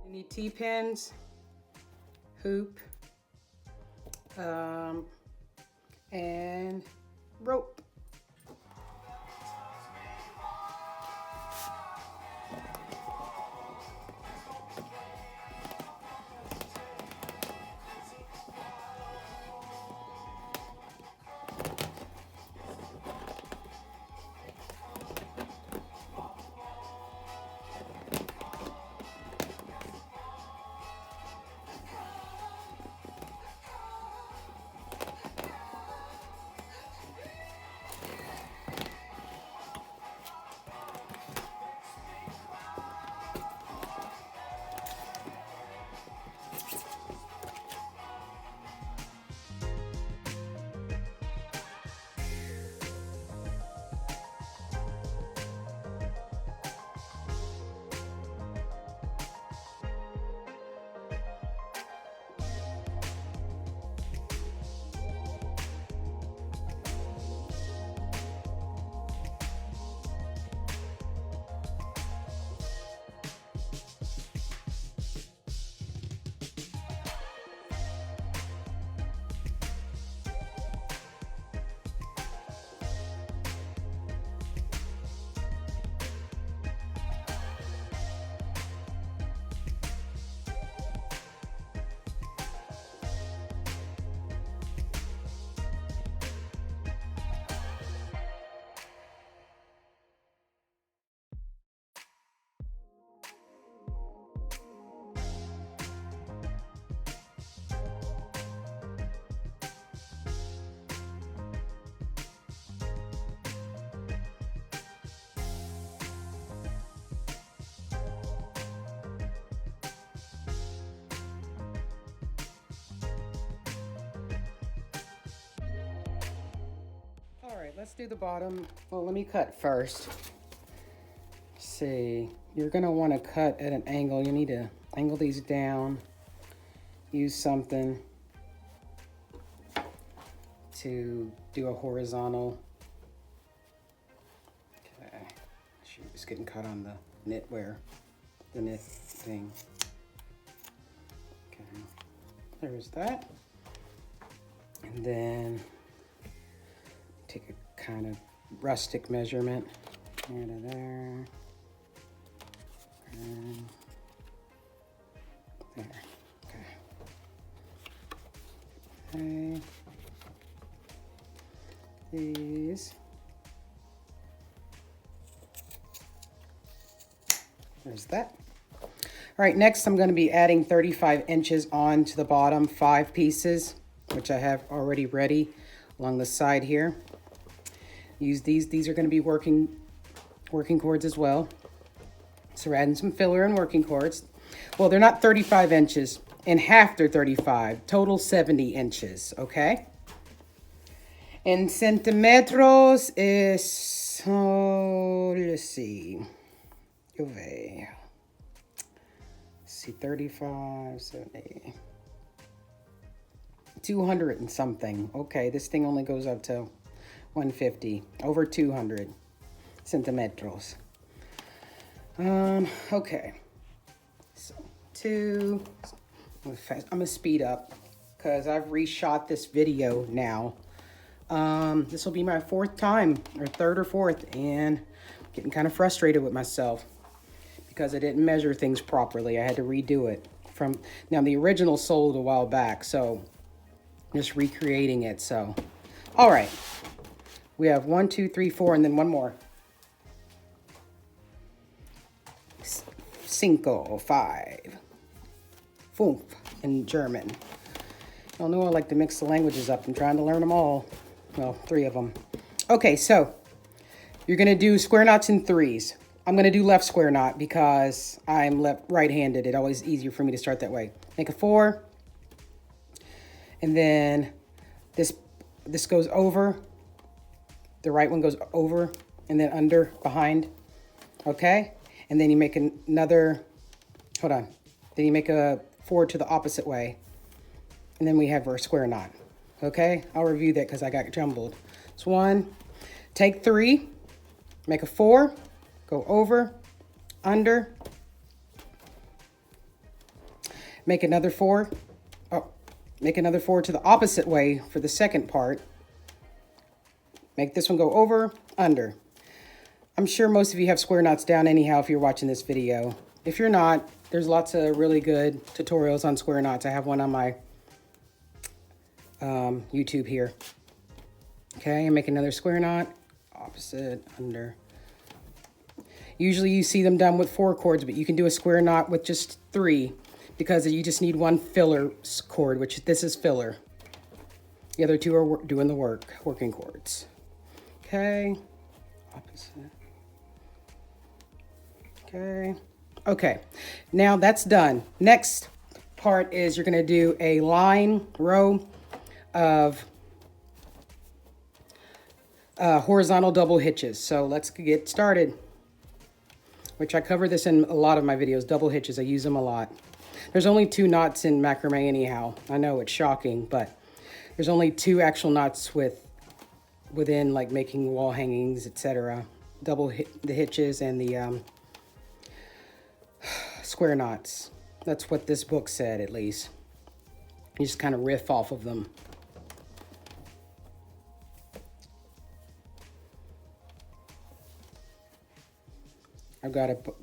You need T-pins, hoop, and rope. All right, let's do the bottom. Well, let me cut first. Let's see, you're gonna want to cut at an angle. You need to angle these down. Use something to do a horizontal. Okay, shoot, it's getting cut on the knitwear, the knit thing. Okay, there's that. And then take a kind of rustic measurement here to there, and there. Okay. These. There's that. All right, next I'm going to be adding 35 inches on to the bottom, 5 pieces, which I have already ready along the side here. Use these. These are going to be working cords as well. So we're adding some filler and working cords. Well, they're not 35 inches. In half, they're 35. Total 70 inches, okay? En centímetros is, oh, let's see. Yo ve. Let's see, 35, 70. 200 and something. Okay, this thing only goes up to 150, over 200 centimetros. Okay, so I'm gonna speed up because I've reshot this video now. This will be my 4th time, or 3rd or 4th, and I'm getting kind of frustrated with myself because I didn't measure things properly. I had to redo it now the original sold a while back, so just recreating it. So, all right. We have 1, 2, 3, 4, and then one more. 5. 5 in German. Y'all know I like to mix the languages up. I'm trying to learn them all. Well, 3 of them. Okay, so you're going to do square knots in 3s. I'm going to do left square knot because I'm right-handed. It's always easier for me to start that way. Make a 4. And then this goes over. The right one goes over and then under, behind, okay? And then you make another, hold on. Then you make a 4 to the opposite way. And then we have our square knot, okay? I'll review that because I got jumbled. It's 1, take 3, make a 4, go over, under, make another 4. Oh, make another 4 to the opposite way for the second part. Make this one go over, under. I'm sure most of you have square knots down anyhow if you're watching this video. If you're not, there's lots of really good tutorials on square knots. I have one on my YouTube here. Okay, and make another square knot, opposite, under. Usually you see them done with 4 cords, but you can do a square knot with just 3 because you just need 1 filler cord, which this is filler. The other 2 are doing the working cords. Okay, opposite. Okay. Okay, now that's done. Next part is you're going to do a row of horizontal double hitches. So let's get started, which I cover this in a lot of my videos, double hitches. I use them a lot. There's only 2 knots in macrame anyhow. I know it's shocking, but there's only 2 actual knots within like making wall hangings, etc. The hitches and the square knots. That's what this book said, at least. You just kind of riff off of them.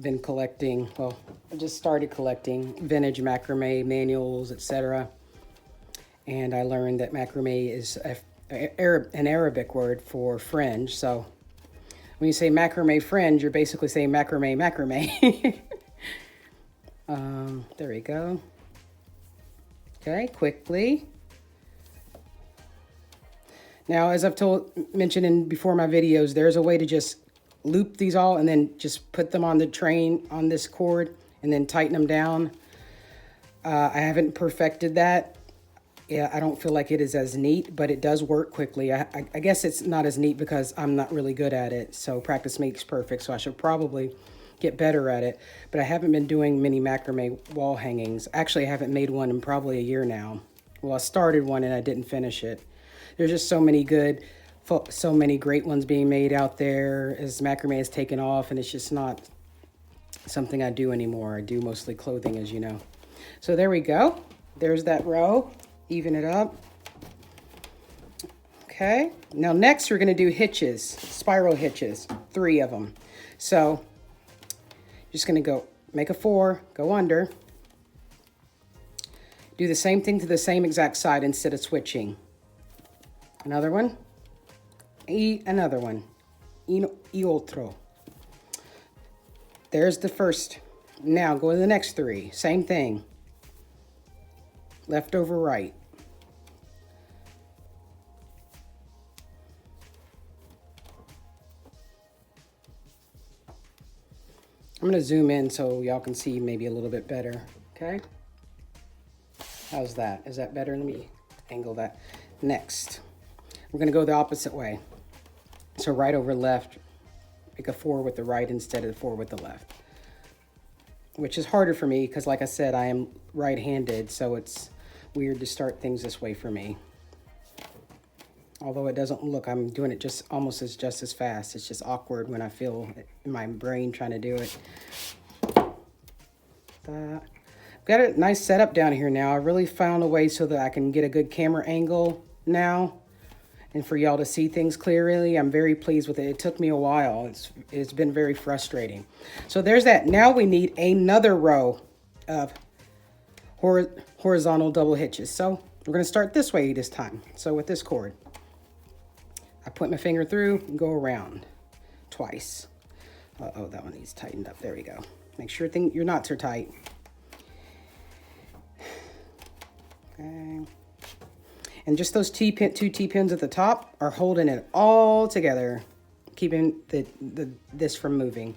Been collecting, well, I just started collecting vintage macrame manuals, etc. And I learned that macrame is an Arabic word for fringe. So when you say macrame fringe, you're basically saying macrame. There we go. Okay, quickly. Now, as I've mentioned in before my videos, there's a way to just loop these all and then just put them on the train on this cord and then tighten them down. I haven't perfected that. Yeah, I don't feel like it is as neat, but it does work quickly. I guess it's not as neat because I'm not really good at it. So practice makes perfect. So I should probably get better at it. But I haven't been doing mini macrame wall hangings. Actually, I haven't made one in probably a year now. Well, I started one and I didn't finish it. There's just so many great ones being made out there as macrame has taken off, and it's just not something I do anymore. I do mostly clothing, as you know. So there we go. There's that row. Even it up. Okay. Now next we're going to do hitches, spiral hitches, 3 of them. So just going to go make a 4, go under. Do the same thing to the same exact side instead of switching. Another one. Another one. Y otro. There's the first. Now go to the next 3. Same thing. Left over right. I'm going to zoom in so y'all can see maybe a little bit better. Okay. How's that? Is that better? Let me angle that. Next, we're going to go the opposite way. So right over left, make a 4 with the right instead of the 4 with the left. Which is harder for me because, like I said, I am right-handed, so it's weird to start things this way for me. Although it doesn't look, I'm doing it just as fast. It's just awkward when I feel in my brain trying to do it. I've got a nice setup down here now. I really found a way so that I can get a good camera angle now and for y'all to see things clearly. I'm very pleased with it. It took me a while. It's been very frustrating. So there's that. Now we need another row of horizontal double hitches. So we're going to start this way this time. So with this cord, I put my finger through and go around twice. Uh-oh, that one needs tightened up. There we go. Make sure your knots are tight. Okay. And just those 2 T-pins at the top are holding it all together, keeping this from moving.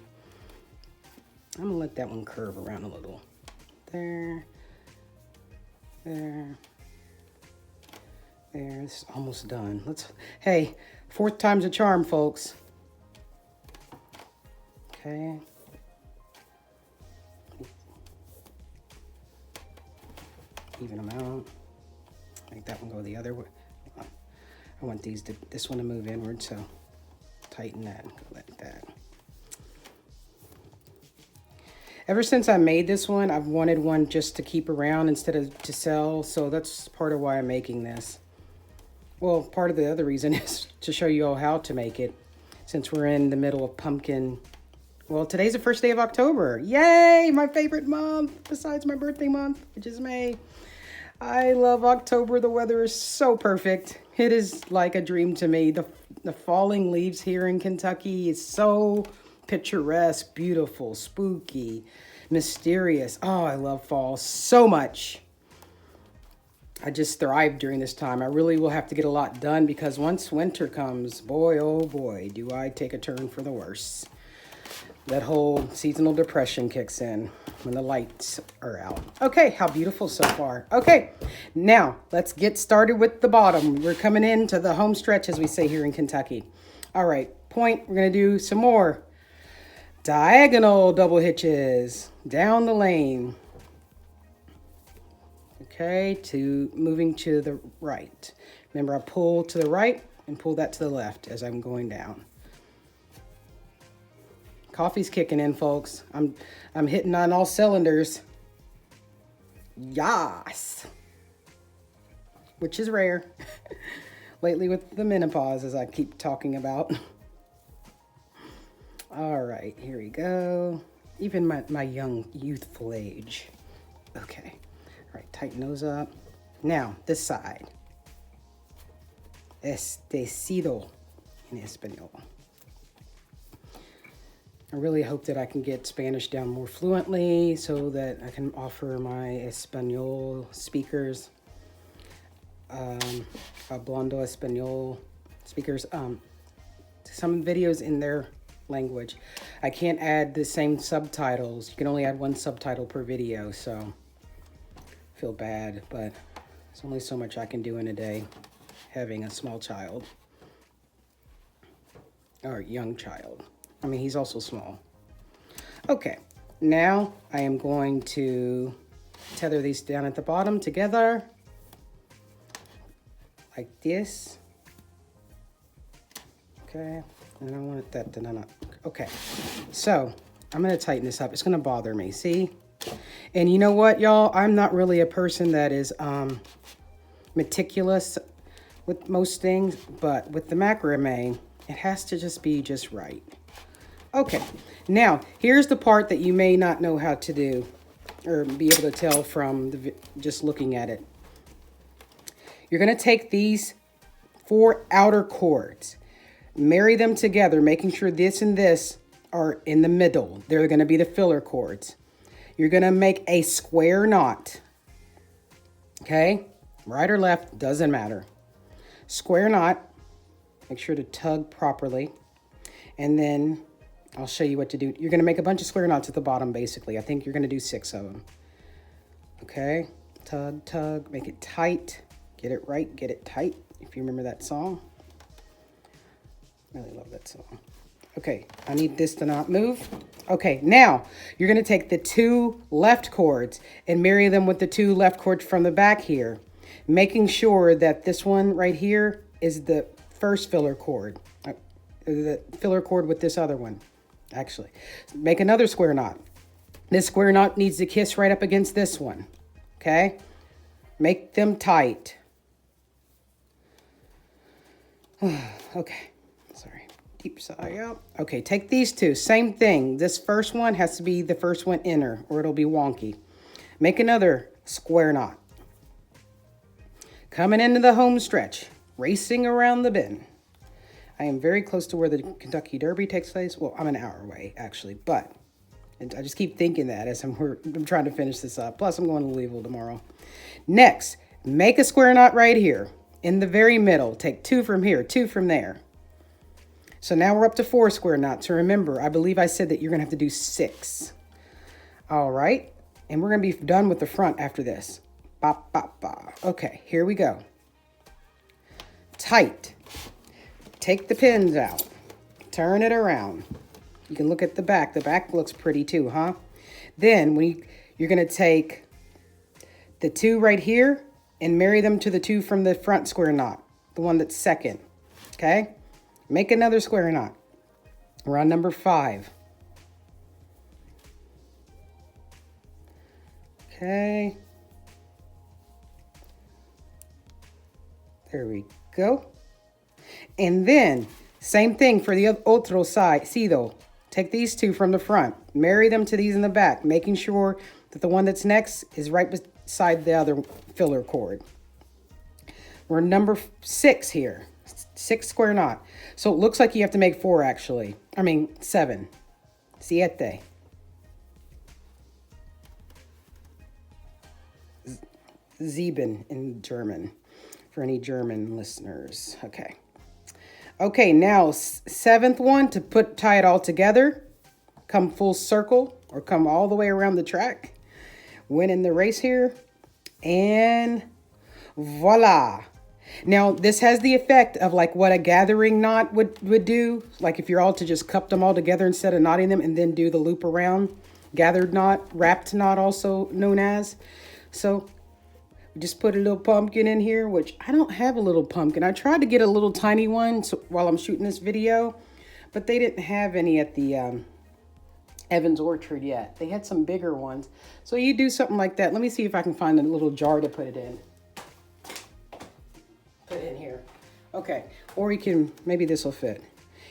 I'm going to let that one curve around a little. There. There. There. This is almost done. Hey, 4th time's a charm, folks. Okay. Even them out. Make that one go the other way. I want this one to move inward, so tighten that and go like that. Ever since I made this one, I've wanted one just to keep around instead of to sell. So that's part of why I'm making this. Well, part of the other reason is to show you all how to make it, since we're in the middle of pumpkin. Well, today's the first day of October. Yay! My favorite month besides my birthday month, which is May. I love October. The weather is so perfect. It is like a dream to me. The falling leaves here in Kentucky is so picturesque, beautiful, spooky, mysterious. Oh, I love fall so much. I just thrive during this time. I really will have to get a lot done because once winter comes, boy, oh boy, do I take a turn for the worse. That whole seasonal depression kicks in when the lights are out. Okay, how beautiful so far. Okay, now let's get started with the bottom. We're coming into the home stretch, as we say here in Kentucky. All right, point. We're going to do some more diagonal double hitches down the lane. Okay, to moving to the right. Remember, I pull to the right and pull that to the left as I'm going down. Coffee's kicking in, folks. I'm hitting on all cylinders. Yas. Which is rare. Lately with the menopause, as I keep talking about. All right, here we go. Even my young, youthful age. Okay. All right, tighten those up. Now, this side. Estecido in Espanol. I really hope that I can get Spanish down more fluently so that I can offer my Espanol speakers, Hablando Espanol speakers, some videos in their language. I can't add the same subtitles. You can only add one subtitle per video, so I feel bad, but there's only so much I can do in a day having a small child or young child. I mean, he's also small. Okay, now I am going to tether these down at the bottom together like this. Okay, and I want that to not. Okay, so I'm gonna tighten this up. It's gonna bother me, see? And you know what, y'all? I'm not really a person that is meticulous with most things, but with the macrame, it has to just be just right. Okay, now here's the part that you may not know how to do or be able to tell from just looking at it. You're going to take these 4 outer cords, marry them together, making sure this and this are in the middle. They're going to be the filler cords. You're going to make a square knot. Okay, right or left, doesn't matter. Square knot, make sure to tug properly, and then I'll show you what to do. You're going to make a bunch of square knots at the bottom, basically. I think you're going to do 6 of them. Okay. Tug, tug. Make it tight. Get it right. Get it tight. If you remember that song. Really love that song. Okay. I need this to not move. Okay. Now, you're going to take the 2 left cords and marry them with the 2 left cords from the back here. Making sure that this one right here is the first filler cord. The filler cord with this other one. Actually, make another square knot. This square knot needs to kiss right up against this one. Okay? Make them tight. Okay. Sorry. Deep sigh out. Okay, take these 2. Same thing. This first one has to be the first one inner or it'll be wonky. Make another square knot. Coming into the home stretch. Racing around the bend. I am very close to where the Kentucky Derby takes place. Well, I'm an hour away, actually, but I just keep thinking that as I'm trying to finish this up. Plus, I'm going to Louisville tomorrow. Next, make a square knot right here in the very middle. Take 2 from here, 2 from there. So now we're up to 4 square knots. So remember, I believe I said that you're going to have to do 6. All right, and we're going to be done with the front after this. Bop, bop, bop. Okay, here we go. Tight. Take the pins out, turn it around. You can look at the back. The back looks pretty too, huh? Then you're going to take the 2 right here and marry them to the 2 from the front square knot, the one that's second, okay? Make another square knot. We're on number 5. Okay. There we go. And then, same thing for the otro side. See though, take these two from the front, marry them to these in the back, making sure that the one that's next is right beside the other filler cord. We're number 6 here, 6 square knot. So it looks like you have to make 4 actually. I mean 7. Siete. Sieben in German, for any German listeners. Okay. Okay, now 7th one to tie it all together. Come full circle or come all the way around the track. Winning the race here. And voila. Now, this has the effect of like what a gathering knot would do. Like if you're all to just cup them all together instead of knotting them and then do the loop around. Gathered knot, wrapped knot also known as. So just put a little pumpkin in here, which I don't have a little pumpkin. I tried to get a little tiny one while I'm shooting this video, but they didn't have any at the Evans Orchard yet. They had some bigger ones. So you do something like that. Let me see if I can find a little jar to put it in. Put it in here. Okay, or you can, maybe this will fit.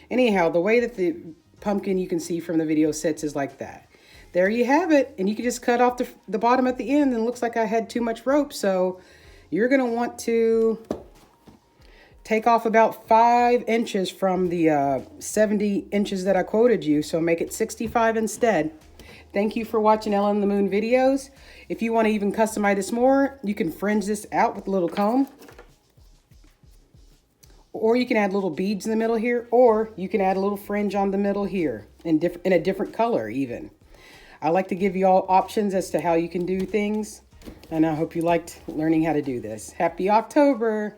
Anyhow, the way that the pumpkin you can see from the video sits is like that. There you have it, and you can just cut off the bottom at the end, and it looks like I had too much rope, so you're going to want to take off about 5 inches from the 70 inches that I quoted you, so make it 65 instead. Thank you for watching Ella and the Moon videos. If you want to even customize this more, you can fringe this out with a little comb, or you can add little beads in the middle here, or you can add a little fringe on the middle here in a different color even. I like to give you all options as to how you can do things, and I hope you liked learning how to do this. Happy October!